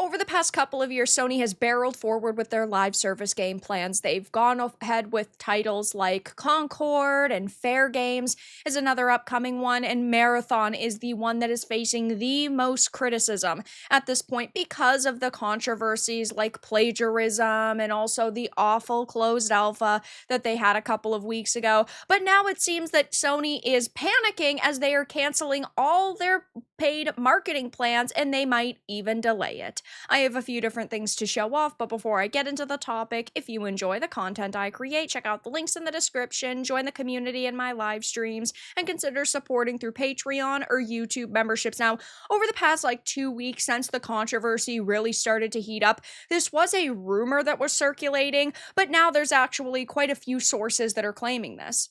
Over the past couple of years, Sony has barreled forward with their live service game plans. They've gone ahead with titles like Concord, and Fair Games is another upcoming one, and Marathon is the one that is facing the most criticism at this point because of the controversies like plagiarism and also the awful closed alpha that they had a couple of weeks ago. But now it seems that Sony is panicking as they are canceling all their paid marketing plans, and they might even delay it. I have a few different things to show off, but before I get into the topic, if you enjoy the content I create, check out the links in the description, join the community in my live streams, and consider supporting through Patreon or YouTube memberships. Now, over the past 2 weeks since the controversy really started to heat up, this was a rumor that was circulating, but now there's actually quite a few sources that are claiming this.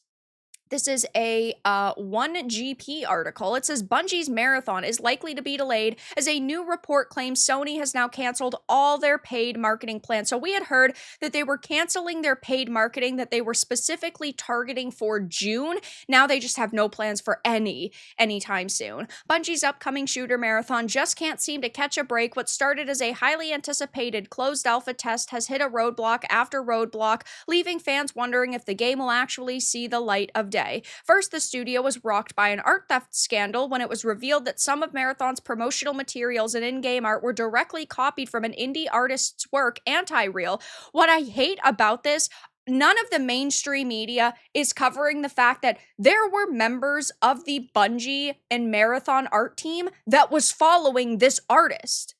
This is a 1GP article. It says Bungie's Marathon is likely to be delayed as a new report claims Sony has now canceled all their paid marketing plans. So we had heard that they were canceling their paid marketing that they were specifically targeting for June. Now they just have no plans for anytime soon. Bungie's upcoming shooter Marathon just can't seem to catch a break. What started as a highly anticipated closed alpha test has hit a roadblock after roadblock, leaving fans wondering if the game will actually see the light of day. First, the studio was rocked by an art theft scandal when it was revealed that some of Marathon's promotional materials and in-game art were directly copied from an indie artist's work, Anti-Real. What I hate about this, none of the mainstream media is covering the fact that there were members of the Bungie and Marathon art team that was following this artist.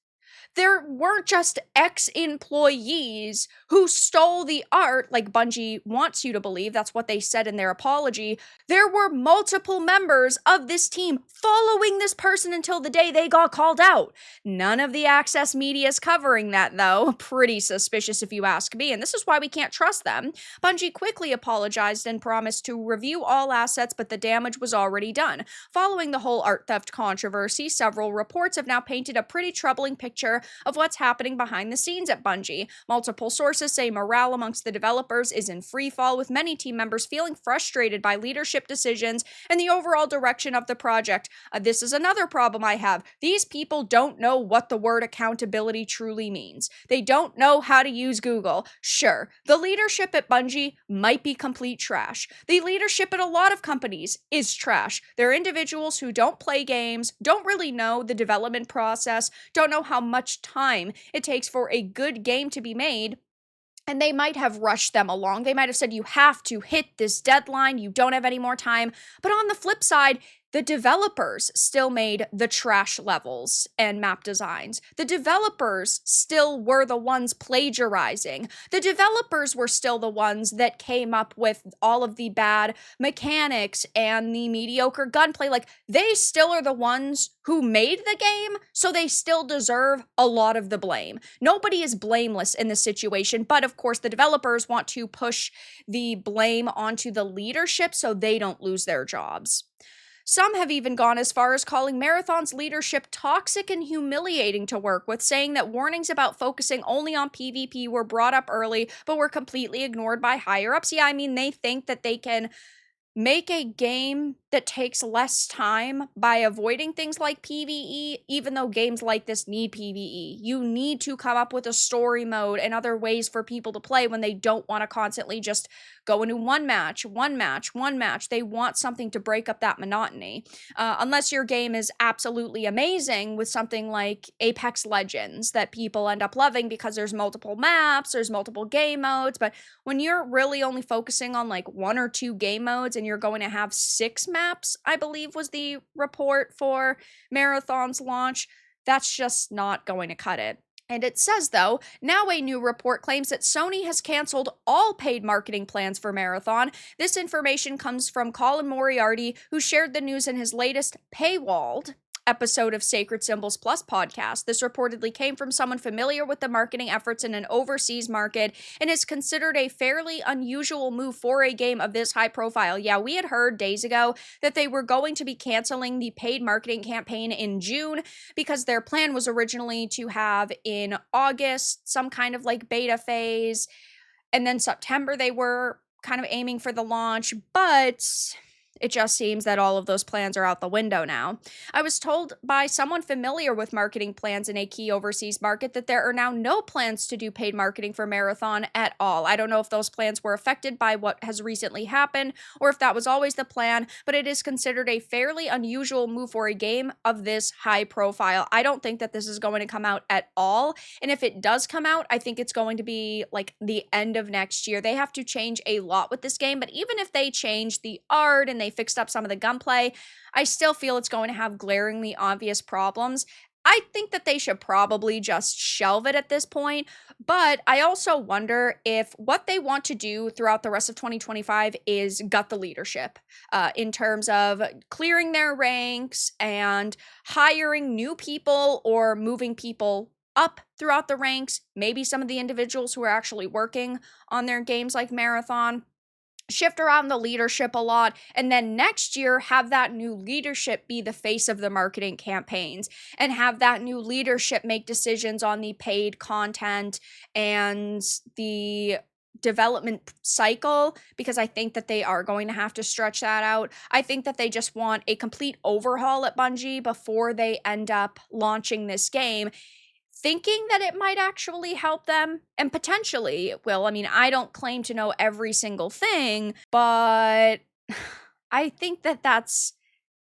There weren't just ex-employees who stole the art, like Bungie wants you to believe. That's what they said in their apology. There were multiple members of this team following this person until the day they got called out. None of the Access media is covering that, though. Pretty suspicious if you ask me, and this is why we can't trust them. Bungie quickly apologized and promised to review all assets, but the damage was already done. Following the whole art theft controversy, several reports have now painted a pretty troubling picture of what's happening behind the scenes at Bungie. Multiple sources say morale amongst the developers is in free fall, with many team members feeling frustrated by leadership decisions and the overall direction of the project. This is another problem I have. These people don't know what the word accountability truly means. They don't know how to use Google. Sure, the leadership at Bungie might be complete trash. The leadership at a lot of companies is trash. They're individuals who don't play games, don't really know the development process, don't know how much time it takes for a good game to be made, and they might have rushed them along. They might have said, you have to hit this deadline, you don't have any more time. But on the flip side, the developers still made the trash levels and map designs. The developers still were the ones plagiarizing. The developers were still the ones that came up with all of the bad mechanics and the mediocre gunplay. They still are the ones who made the game, so they still deserve a lot of the blame. Nobody is blameless in this situation, but of course the developers want to push the blame onto the leadership so they don't lose their jobs. Some have even gone as far as calling Marathon's leadership toxic and humiliating to work with, saying that warnings about focusing only on PvP were brought up early, but were completely ignored by higher-ups. Yeah, I mean, they think that they can make a game that takes less time by avoiding things like PvE, even though games like this need PvE. You need to come up with a story mode and other ways for people to play when they don't want to constantly just go into one match. They want something to break up that monotony. Unless your game is absolutely amazing with something like Apex Legends that people end up loving because there's multiple maps, there's multiple game modes, but when you're really only focusing on 1 or 2 game modes and you're going to have 6 maps, I believe was the report for Marathon's launch, that's just not going to cut it. And it says, though, now a new report claims that Sony has canceled all paid marketing plans for Marathon. This information comes from Colin Moriarty, who shared the news in his latest paywalled episode of Sacred Symbols Plus podcast. This reportedly came from someone familiar with the marketing efforts in an overseas market and is considered a fairly unusual move for a game of this high profile. Yeah, we had heard days ago that they were going to be canceling the paid marketing campaign in June because their plan was originally to have in August some kind of beta phase, and then September they were kind of aiming for the launch, but It just seems that all of those plans are out the window now. I was told by someone familiar with marketing plans in a key overseas market that there are now no plans to do paid marketing for Marathon at all. I don't know if those plans were affected by what has recently happened or if that was always the plan, but it is considered a fairly unusual move for a game of this high profile. I don't think that this is going to come out at all. And if it does come out, I think it's going to be like the end of next year. They have to change a lot with this game, but even if they change the art and they fixed up some of the gunplay, I still feel it's going to have glaringly obvious problems. I think that they should probably just shelve it at this point, but I also wonder if what they want to do throughout the rest of 2025 is gut the leadership in terms of clearing their ranks and hiring new people or moving people up throughout the ranks, maybe some of the individuals who are actually working on their games like Marathon shift around the leadership a lot, and then next year have that new leadership be the face of the marketing campaigns and have that new leadership make decisions on the paid content and the development cycle, because I think that they are going to have to stretch that out. I think that they just want a complete overhaul at Bungie before they end up launching this game, thinking that it might actually help them, and potentially it will. I mean, I don't claim to know every single thing, but I think that that's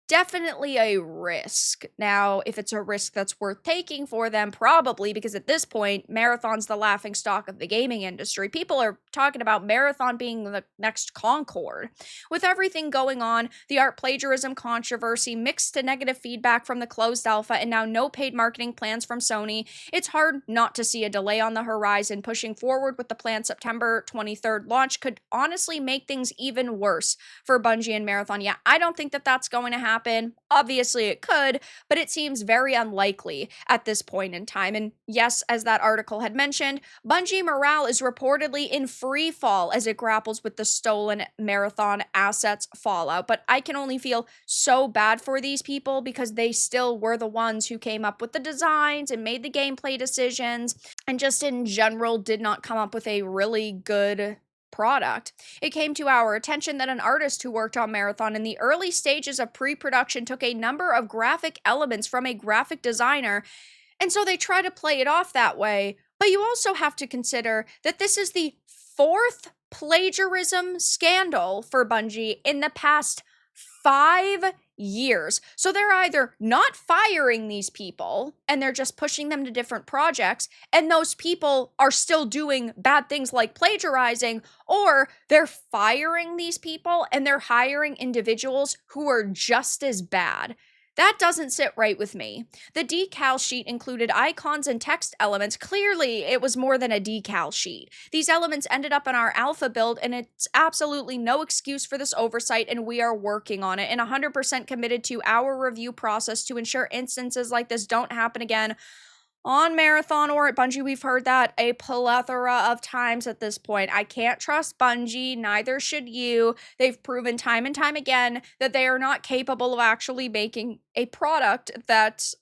definitely a risk. Now, if it's a risk that's worth taking for them, probably, because at this point, Marathon's the laughing stock of the gaming industry. People are talking about Marathon being the next Concord. With everything going on, the art plagiarism controversy, mixed to negative feedback from the closed alpha, and now no paid marketing plans from Sony, it's hard not to see a delay on the horizon. Pushing forward with the planned September 23rd launch could honestly make things even worse for Bungie and Marathon. Yeah, I don't think that that's going to happen. Obviously it could, but it seems very unlikely at this point in time. And yes, as that article had mentioned, Bungie morale is reportedly in free fall as it grapples with the stolen Marathon assets fallout. But I can only feel so bad for these people because they still were the ones who came up with the designs and made the gameplay decisions and just in general did not come up with a really good product. It came to our attention that an artist who worked on Marathon in the early stages of pre-production took a number of graphic elements from a graphic designer, and so they try to play it off that way. But you also have to consider that this is the fourth plagiarism scandal for Bungie in the past 5 years. So they're either not firing these people and they're just pushing them to different projects, and those people are still doing bad things like plagiarizing, or they're firing these people and they're hiring individuals who are just as bad. That doesn't sit right with me. The decal sheet included icons and text elements. Clearly, it was more than a decal sheet. These elements ended up in our alpha build, and it's absolutely no excuse for this oversight, and we are working on it and 100% committed to our review process to ensure instances like this don't happen again. On Marathon or at Bungie, we've heard that a plethora of times at this point. I can't trust Bungie, neither should you. They've proven time and time again that they are not capable of actually making a product that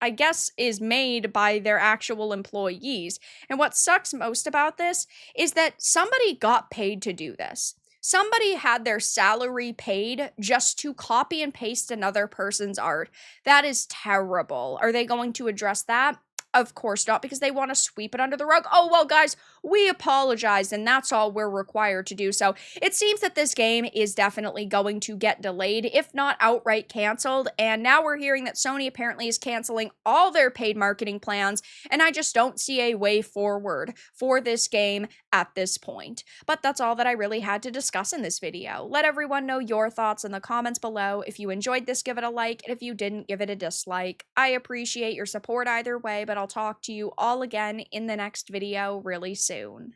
I guess is made by their actual employees. And what sucks most about this is that somebody got paid to do this. Somebody had their salary paid just to copy and paste another person's art. That is terrible. Are they going to address that? Of course not, because they want to sweep it under the rug. Oh, well, guys, we apologize, and that's all we're required to do. So it seems that this game is definitely going to get delayed, if not outright canceled. And now we're hearing that Sony apparently is canceling all their paid marketing plans, and I just don't see a way forward for this game at this point. But that's all that I really had to discuss in this video. Let everyone know your thoughts in the comments below. If you enjoyed this, give it a like, and if you didn't, give it a dislike. I appreciate your support either way, but I'll talk to you all again in the next video really soon.